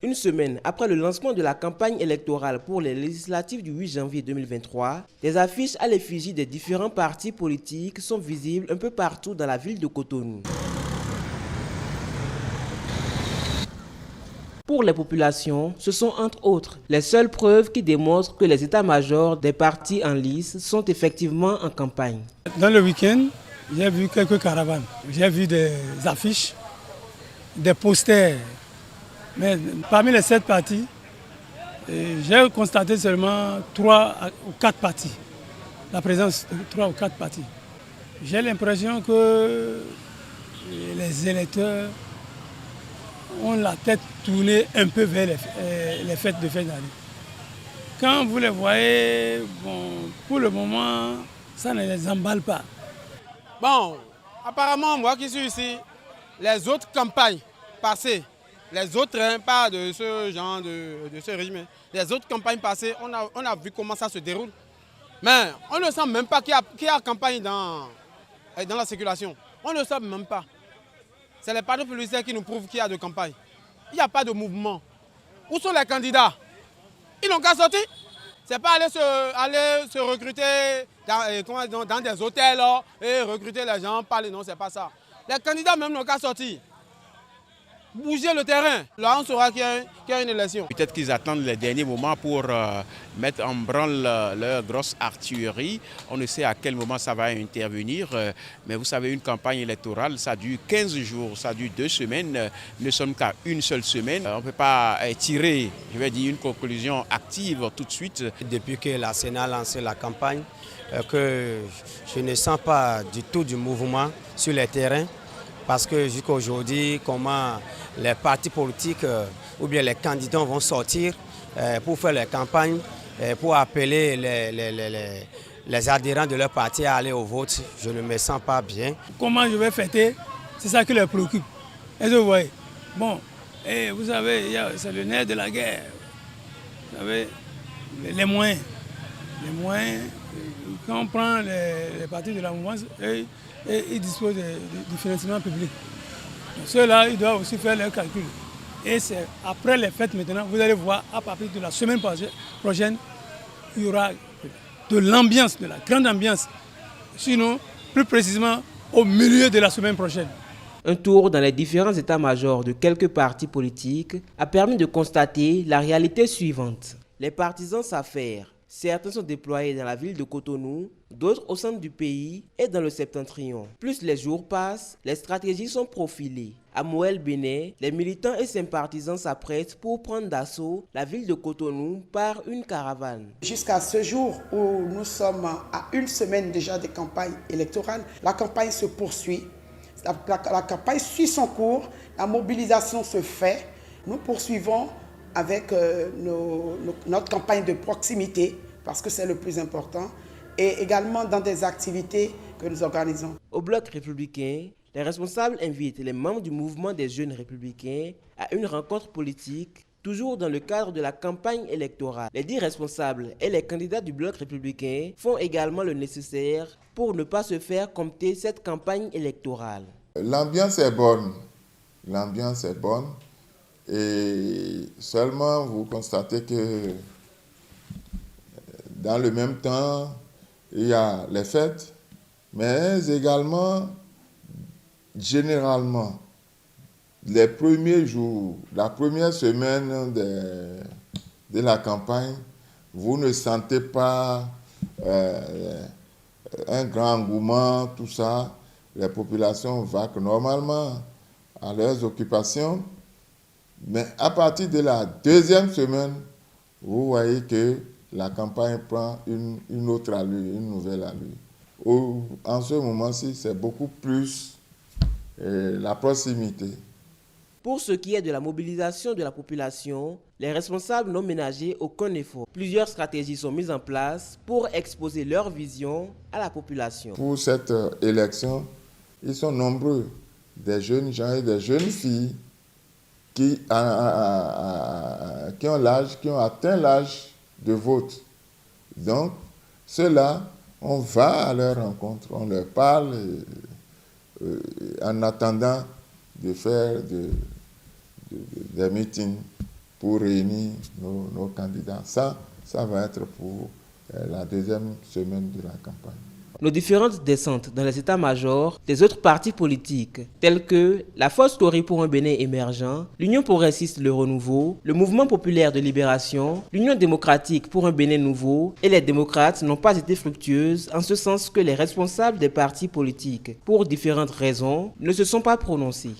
Une semaine après le lancement de la campagne électorale pour les législatives du 8 janvier 2023, des affiches à l'effigie des différents partis politiques sont visibles un peu partout dans la ville de Cotonou. Pour les populations, ce sont entre autres les seules preuves qui démontrent que les états-majors des partis en lice sont effectivement en campagne. Dans le week-end, j'ai vu quelques caravanes, j'ai vu des affiches, des posters. Mais parmi les 7 partis, j'ai constaté seulement 3 ou 4 partis, la présence de 3 ou 4 partis. J'ai l'impression que les électeurs ont la tête tournée un peu vers les fêtes de fin d'année. Quand vous les voyez, bon, pour le moment, ça ne les emballe pas. Bon, apparemment, moi qui suis ici, les autres campagnes passées, les autres, pas de ce genre de ce régime, les autres campagnes passées, on a vu comment ça se déroule. Mais on ne sent même pas qu'il y a campagne dans la circulation. On ne le sait même pas. C'est les panneaux publicitaires qui nous prouvent qu'il y a de campagne. Il n'y a pas de mouvement. Où sont les candidats? Ils n'ont qu'à sortir. Ce n'est pas aller se recruter dans des hôtels et recruter les gens, parler. Non, ce n'est pas ça. Les candidats même n'ont qu'à sortir. Bouger le terrain. Là, on saura qu'il y a une élection. Peut-être qu'ils attendent les derniers moments pour mettre en branle leur grosse artillerie. On ne sait à quel moment ça va intervenir. Mais vous savez, une campagne électorale, ça dure 15 jours, ça dure 2 semaines. Nous ne sommes qu'à une seule semaine. On ne peut pas tirer, je vais dire, une conclusion active tout de suite. Depuis que la Sénat a lancé la campagne, que je ne sens pas du tout du mouvement sur les terrains. Parce que jusqu'à aujourd'hui, comment les partis politiques ou bien les candidats vont sortir pour faire les campagnes, pour appeler les adhérents de leur parti à aller au vote, je ne me sens pas bien. Comment je vais fêter, c'est ça qui les préoccupe. Est-ce que vous voyez? Bon, et vous savez, c'est le nerf de la guerre. Vous savez, les moyens. Les moyens, quand on prend les partis de la mouvance, et ils disposent du financement public. Ceux-là, ils doivent aussi faire leurs calculs. Et c'est après les fêtes maintenant, vous allez voir, à partir de la semaine prochaine, il y aura de l'ambiance, de la grande ambiance. Sinon, plus précisément, au milieu de la semaine prochaine. Un tour dans les différents états-majors de quelques partis politiques a permis de constater la réalité suivante. Les partisans s'affairent. Certains sont déployés dans la ville de Cotonou, d'autres au centre du pays et dans le septentrion. Plus les jours passent, les stratégies sont profilées. À Moël Bénin, les militants et sympathisants s'apprêtent pour prendre d'assaut la ville de Cotonou par une caravane. Jusqu'à ce jour où nous sommes à une semaine déjà de campagne électorale, la campagne se poursuit. La campagne suit son cours, la mobilisation se fait. Nous poursuivons avec notre campagne de proximité, parce que c'est le plus important, et également dans des activités que nous organisons. Au Bloc républicain, les responsables invitent les membres du mouvement des jeunes républicains à une rencontre politique, toujours dans le cadre de la campagne électorale. Les 10 responsables et les candidats du Bloc républicain font également le nécessaire pour ne pas se faire compter cette campagne électorale. L'ambiance est bonne. L'ambiance est bonne. Et seulement vous constatez que dans le même temps, il y a les fêtes, mais également, généralement, les premiers jours, la première semaine de la campagne, vous ne sentez pas un grand engouement, tout ça. Les populations vaquent normalement à leurs occupations. Mais à partir de la deuxième semaine, vous voyez que la campagne prend une autre allure, une nouvelle allure. En ce moment-ci, c'est beaucoup plus la proximité. Pour ce qui est de la mobilisation de la population, les responsables n'ont ménagé aucun effort. Plusieurs stratégies sont mises en place pour exposer leur vision à la population. Pour cette élection, ils sont nombreux, des jeunes gens et des jeunes filles qui ont atteint l'âge de vote. Donc, ceux-là, on va à leur rencontre, on leur parle en attendant de faire des meetings pour réunir nos candidats. Ça va être pour la deuxième semaine de la campagne. Nos différentes descentes dans les états-majors des autres partis politiques, tels que la Force Tauré pour un Bénin émergent, l'Union progressiste Le Renouveau, le Mouvement populaire de libération, l'Union démocratique pour un Bénin nouveau et les démocrates n'ont pas été fructueuses en ce sens que les responsables des partis politiques, pour différentes raisons, ne se sont pas prononcés.